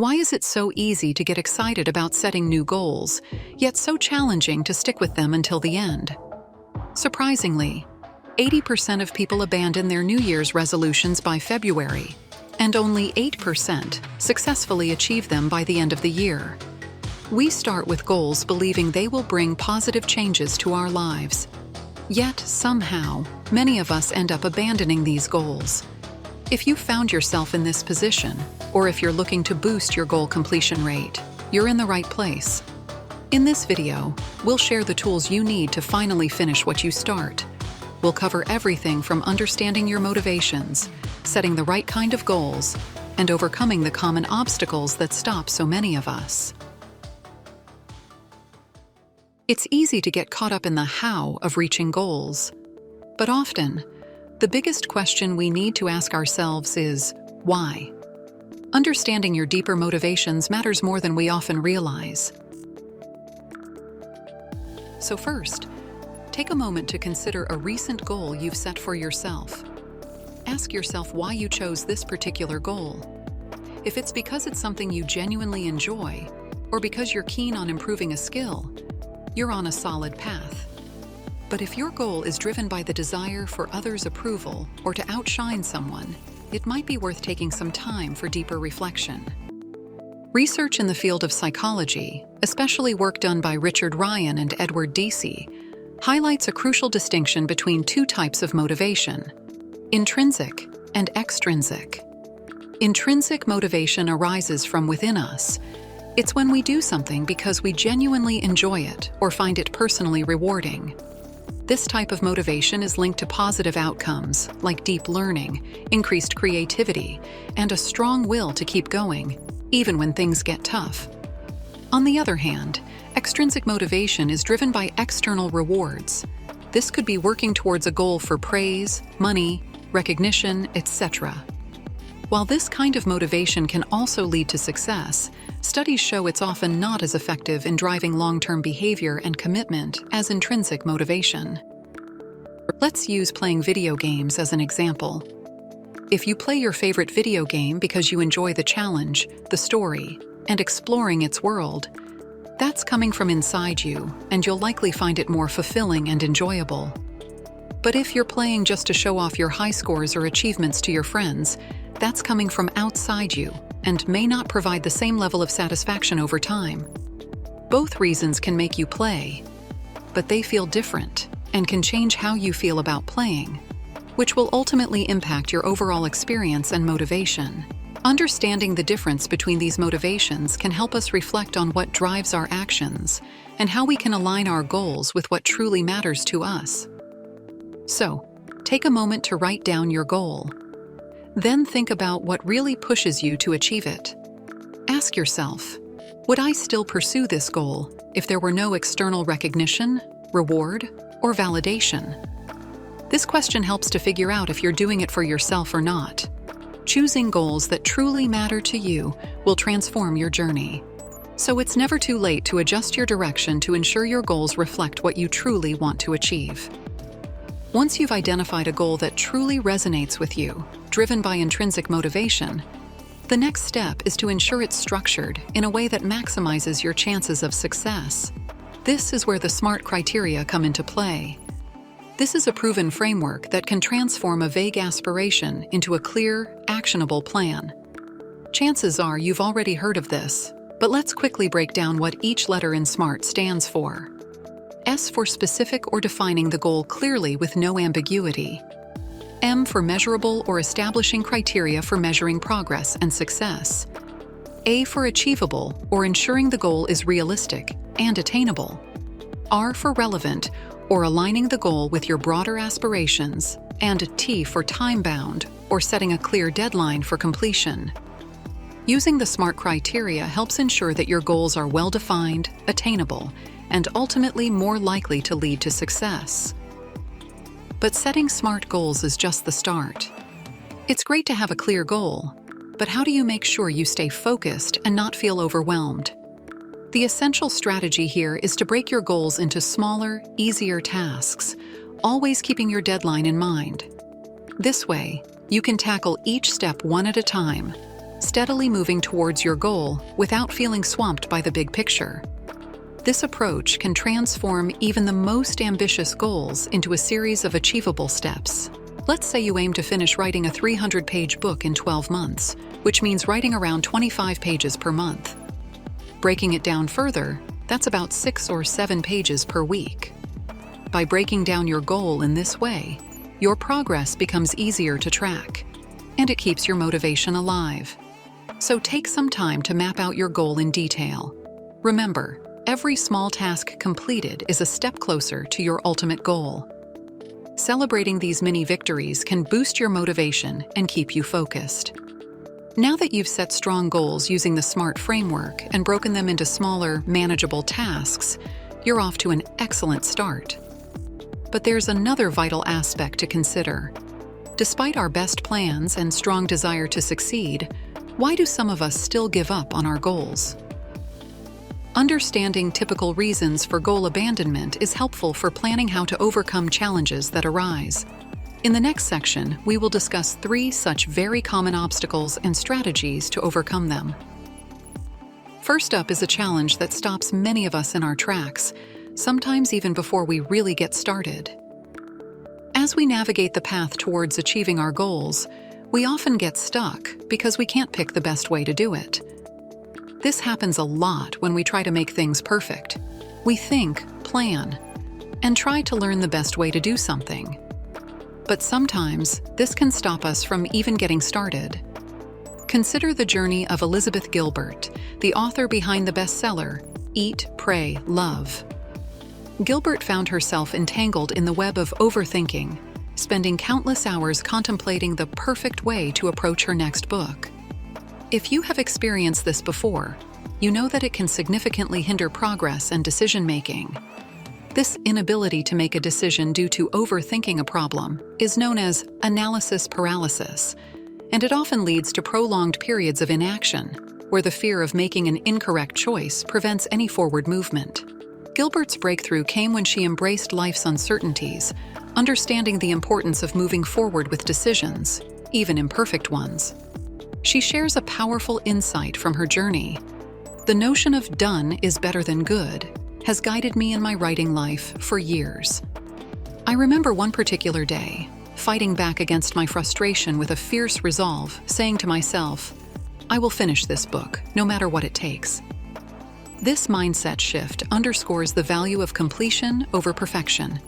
Why is it so easy to get excited about setting new goals, yet so challenging to stick with them until the end? Surprisingly, 80% of people abandon their New Year's resolutions by February, and only 8% successfully achieve them by the end of the year. We start with goals believing they will bring positive changes to our lives. Yet, somehow, many of us end up abandoning these goals. If you found yourself in this position, or if you're looking to boost your goal completion rate, you're in the right place. In this video, we'll share the tools you need to finally finish what you start. We'll cover everything from understanding your motivations, setting the right kind of goals, and overcoming the common obstacles that stop so many of us. It's easy to get caught up in the how of reaching goals, but often, the biggest question we need to ask ourselves is, why? Understanding your deeper motivations matters more than we often realize. So first, take a moment to consider a recent goal you've set for yourself. Ask yourself why you chose this particular goal. If it's because it's something you genuinely enjoy, or because you're keen on improving a skill, you're on a solid path. But if your goal is driven by the desire for others' approval or to outshine someone, it might be worth taking some time for deeper reflection. Research in the field of psychology, especially work done by Richard Ryan and Edward Deci, highlights a crucial distinction between two types of motivation: intrinsic and extrinsic. Intrinsic motivation arises from within us. It's when we do something because we genuinely enjoy it or find it personally rewarding. This type of motivation is linked to positive outcomes like deep learning, increased creativity, and a strong will to keep going, even when things get tough. On the other hand, extrinsic motivation is driven by external rewards. This could be working towards a goal for praise, money, recognition, etc. While this kind of motivation can also lead to success, studies show it's often not as effective in driving long-term behavior and commitment as intrinsic motivation. Let's use playing video games as an example. If you play your favorite video game because you enjoy the challenge, the story, and exploring its world, that's coming from inside you, and you'll likely find it more fulfilling and enjoyable. But if you're playing just to show off your high scores or achievements to your friends, that's coming from outside you and may not provide the same level of satisfaction over time. Both reasons can make you play, but they feel different and can change how you feel about playing, which will ultimately impact your overall experience and motivation. Understanding the difference between these motivations can help us reflect on what drives our actions and how we can align our goals with what truly matters to us. So, take a moment to write down your goal. Then think about what really pushes you to achieve it. Ask yourself, would I still pursue this goal if there were no external recognition, reward, or validation? This question helps to figure out if you're doing it for yourself or not. Choosing goals that truly matter to you will transform your journey. So it's never too late to adjust your direction to ensure your goals reflect what you truly want to achieve. Once you've identified a goal that truly resonates with you, driven by intrinsic motivation, the next step is to ensure it's structured in a way that maximizes your chances of success. This is where the SMART criteria come into play. This is a proven framework that can transform a vague aspiration into a clear, actionable plan. Chances are you've already heard of this, but let's quickly break down what each letter in SMART stands for. S for specific or defining the goal clearly with no ambiguity. M for measurable or establishing criteria for measuring progress and success. A for achievable or ensuring the goal is realistic and attainable. R for relevant or aligning the goal with your broader aspirations. And T for time-bound or setting a clear deadline for completion. Using the SMART criteria helps ensure that your goals are well-defined, attainable, and ultimately more likely to lead to success. But setting SMART goals is just the start. It's great to have a clear goal, but how do you make sure you stay focused and not feel overwhelmed? The essential strategy here is to break your goals into smaller, easier tasks, always keeping your deadline in mind. This way, you can tackle each step one at a time, steadily moving towards your goal without feeling swamped by the big picture. This approach can transform even the most ambitious goals into a series of achievable steps. Let's say you aim to finish writing a 300-page book in 12 months, which means writing around 25 pages per month. Breaking it down further, that's about 6 or 7 pages per week. By breaking down your goal in this way, your progress becomes easier to track, and it keeps your motivation alive. So take some time to map out your goal in detail. Remember, every small task completed is a step closer to your ultimate goal. Celebrating these mini victories can boost your motivation and keep you focused. Now that you've set strong goals using the SMART framework and broken them into smaller, manageable tasks, you're off to an excellent start. But there's another vital aspect to consider. Despite our best plans and strong desire to succeed, why do some of us still give up on our goals? Understanding typical reasons for goal abandonment is helpful for planning how to overcome challenges that arise. In the next section, we will discuss 3 such very common obstacles and strategies to overcome them. First up is a challenge that stops many of us in our tracks, sometimes even before we really get started. As we navigate the path towards achieving our goals, we often get stuck because we can't pick the best way to do it. This happens a lot when we try to make things perfect. We think, plan, and try to learn the best way to do something. But sometimes, this can stop us from even getting started. Consider the journey of Elizabeth Gilbert, the author behind the bestseller, Eat, Pray, Love. Gilbert found herself entangled in the web of overthinking, spending countless hours contemplating the perfect way to approach her next book. If you have experienced this before, you know that it can significantly hinder progress and decision-making. This inability to make a decision due to overthinking a problem is known as analysis paralysis, and it often leads to prolonged periods of inaction, where the fear of making an incorrect choice prevents any forward movement. Gilbert's breakthrough came when she embraced life's uncertainties, understanding the importance of moving forward with decisions, even imperfect ones. She shares a powerful insight from her journey. The notion of done is better than good has guided me in my writing life for years. I remember one particular day, fighting back against my frustration with a fierce resolve, saying to myself, I will finish this book, no matter what it takes. This mindset shift underscores the value of completion over perfection.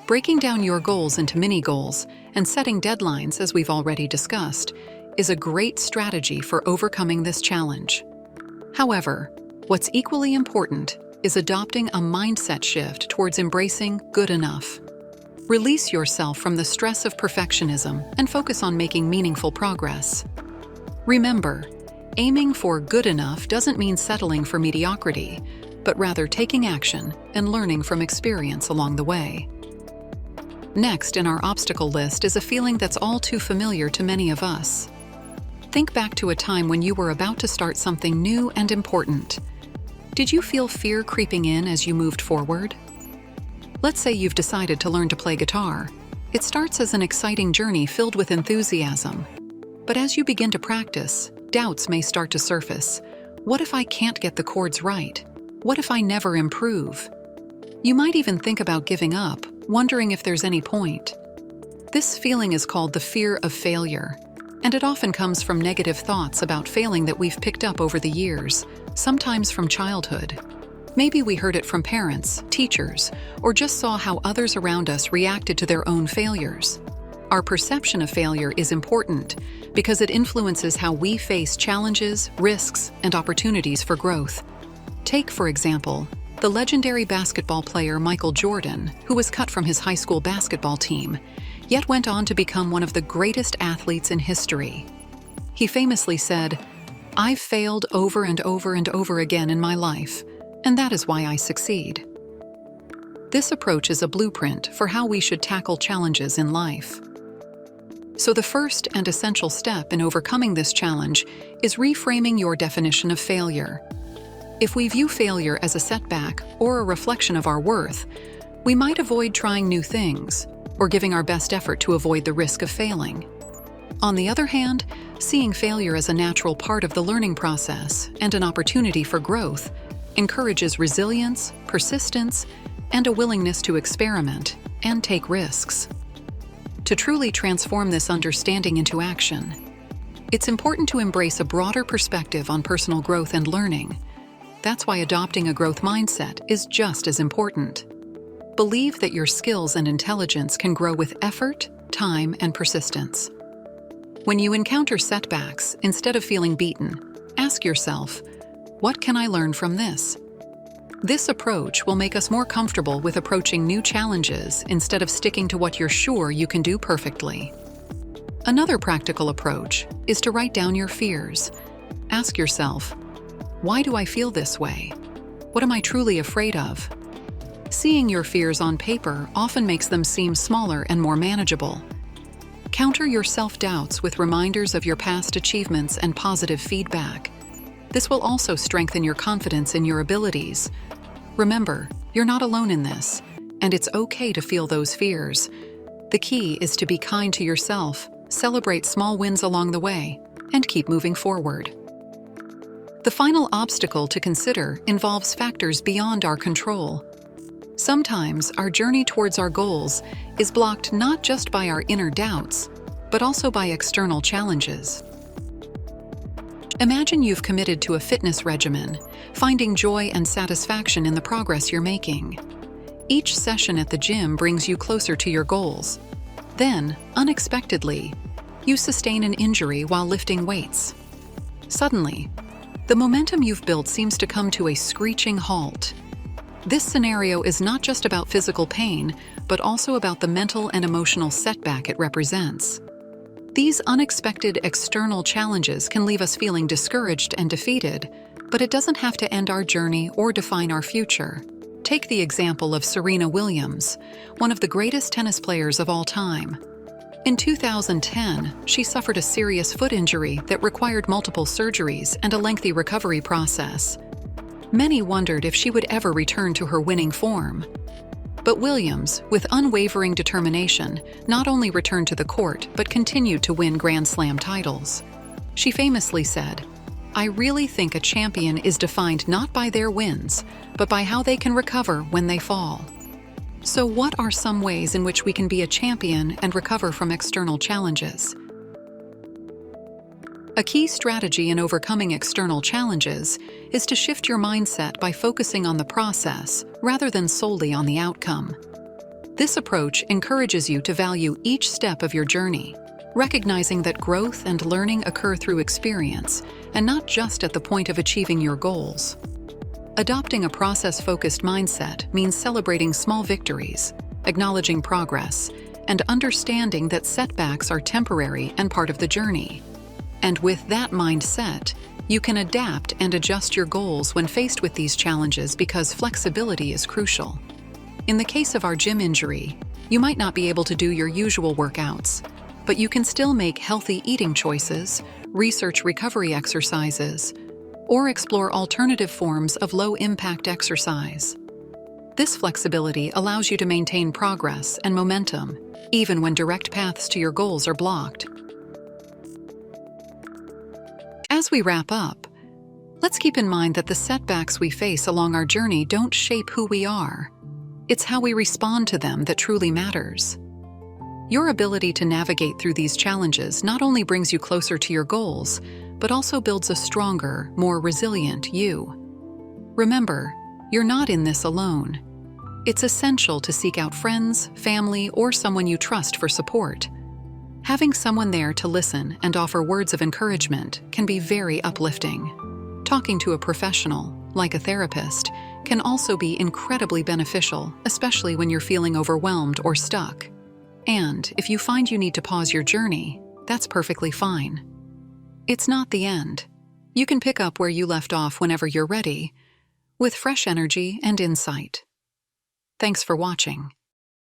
Breaking down your goals into mini-goals and setting deadlines, as we've already discussed, is a great strategy for overcoming this challenge. However, what's equally important is adopting a mindset shift towards embracing good enough. Release yourself from the stress of perfectionism and focus on making meaningful progress. Remember, aiming for good enough doesn't mean settling for mediocrity, but rather taking action and learning from experience along the way. Next in our obstacle list is a feeling that's all too familiar to many of us. Think back to a time when you were about to start something new and important. Did you feel fear creeping in as you moved forward? Let's say you've decided to learn to play guitar. It starts as an exciting journey filled with enthusiasm. But as you begin to practice, doubts may start to surface. What if I can't get the chords right? What if I never improve? You might even think about giving up, wondering if there's any point. This feeling is called the fear of failure, and it often comes from negative thoughts about failing that we've picked up over the years, sometimes from childhood. Maybe we heard it from parents, teachers, or just saw how others around us reacted to their own failures. Our perception of failure is important because it influences how we face challenges, risks, and opportunities for growth. Take, for example, the legendary basketball player Michael Jordan, who was cut from his high school basketball team, yet went on to become one of the greatest athletes in history. He famously said, "I've failed over and over and over again in my life, and that is why I succeed." This approach is a blueprint for how we should tackle challenges in life. So the first and essential step in overcoming this challenge is reframing your definition of failure. If we view failure as a setback or a reflection of our worth, we might avoid trying new things or giving our best effort to avoid the risk of failing. On the other hand, Seeing failure as a natural part of the learning process and an opportunity for growth encourages resilience, persistence, and a willingness to experiment and take risks. To truly transform this understanding into action, it's important to embrace a broader perspective on personal growth and learning. That's why adopting a growth mindset is just as important. Believe that your skills and intelligence can grow with effort, time, and persistence. When you encounter setbacks, instead of feeling beaten, ask yourself, what can I learn from this? This approach will make us more comfortable with approaching new challenges instead of sticking to what you're sure you can do perfectly. Another practical approach is to write down your fears. Ask yourself, why do I feel this way? What am I truly afraid of? Seeing your fears on paper often makes them seem smaller and more manageable. Counter your self-doubts with reminders of your past achievements and positive feedback. This will also strengthen your confidence in your abilities. Remember, you're not alone in this, and it's okay to feel those fears. The key is to be kind to yourself, celebrate small wins along the way, and keep moving forward. The final obstacle to consider involves factors beyond our control. Sometimes our journey towards our goals is blocked not just by our inner doubts, but also by external challenges. Imagine you've committed to a fitness regimen, finding joy and satisfaction in the progress you're making. Each session at the gym brings you closer to your goals. Then, unexpectedly, you sustain an injury while lifting weights. Suddenly, the momentum you've built seems to come to a screeching halt. This scenario is not just about physical pain, but also about the mental and emotional setback it represents. These unexpected external challenges can leave us feeling discouraged and defeated, but it doesn't have to end our journey or define our future. Take the example of Serena Williams, one of the greatest tennis players of all time. In 2010, she suffered a serious foot injury that required multiple surgeries and a lengthy recovery process. Many wondered if she would ever return to her winning form. But Williams, with unwavering determination, not only returned to the court but continued to win Grand Slam titles. She famously said, "I really think a champion is defined not by their wins, but by how they can recover when they fall." So what are some ways in which we can be a champion and recover from external challenges? A key strategy in overcoming external challenges is to shift your mindset by focusing on the process rather than solely on the outcome. This approach encourages you to value each step of your journey, recognizing that growth and learning occur through experience and not just at the point of achieving your goals. Adopting a process-focused mindset means celebrating small victories, acknowledging progress, and understanding that setbacks are temporary and part of the journey. And with that mindset, you can adapt and adjust your goals when faced with these challenges because flexibility is crucial. In the case of our gym injury, you might not be able to do your usual workouts, but you can still make healthy eating choices, research recovery exercises, or explore alternative forms of low-impact exercise. This flexibility allows you to maintain progress and momentum, even when direct paths to your goals are blocked. As we wrap up, let's keep in mind that the setbacks we face along our journey don't shape who we are. It's how we respond to them that truly matters. Your ability to navigate through these challenges not only brings you closer to your goals, but also builds a stronger, more resilient you. Remember, you're not in this alone. It's essential to seek out friends, family, or someone you trust for support. Having someone there to listen and offer words of encouragement can be very uplifting. Talking to a professional, like a therapist, can also be incredibly beneficial, especially when you're feeling overwhelmed or stuck. And if you find you need to pause your journey, that's perfectly fine. It's not the end. You can pick up where you left off whenever you're ready, with fresh energy and insight. Thanks for watching.